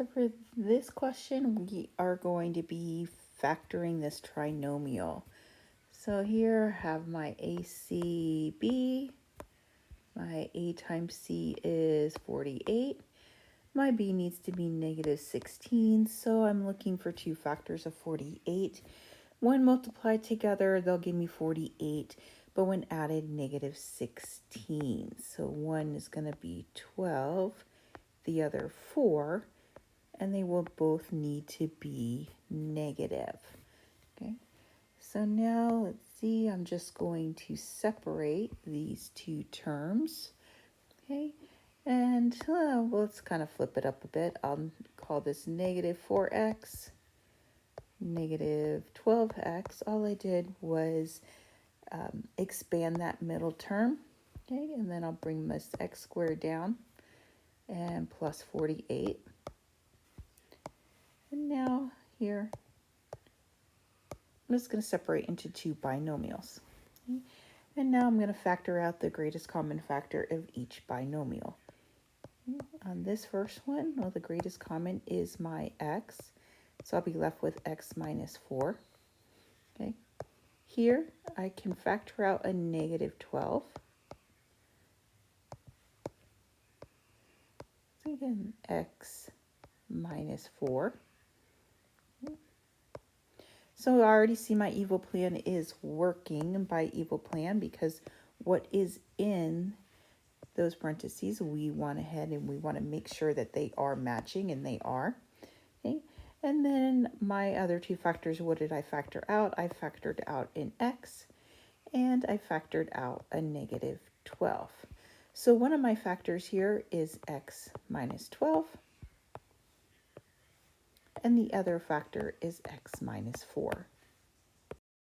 So for this question, we are going to be factoring this trinomial. So here I have my ACB. My A times C is 48. My B needs to be negative 16, so I'm looking for two factors of 48. When multiplied together, they'll give me 48, but when added, negative 16. So one is going to be 12, the other 4, and they will both need to be negative. Okay, so now let's see, I'm just going to separate these two terms. Okay, and well, let's kind of flip it up a bit. I'll call this negative 4x, negative 12x. All I did was expand that middle term. Okay, and then I'll bring this x squared down and plus 48. And now here, I'm just going to separate into two binomials. Okay? And now I'm going to factor out the greatest common factor of each binomial. Okay? On this first one, well, the greatest common is my x. So I'll be left with x minus 4. Okay. Here, I can factor out a negative 12. So again, x minus 4. So I already see my evil plan is working by evil plan because what is in those parentheses, we went ahead and we want to make sure that they are matching, and they are. Okay. And then my other two factors, what did I factor out? I factored out an x, and I factored out a negative 12. So one of my factors here is x minus 12, and the other factor is x minus 4.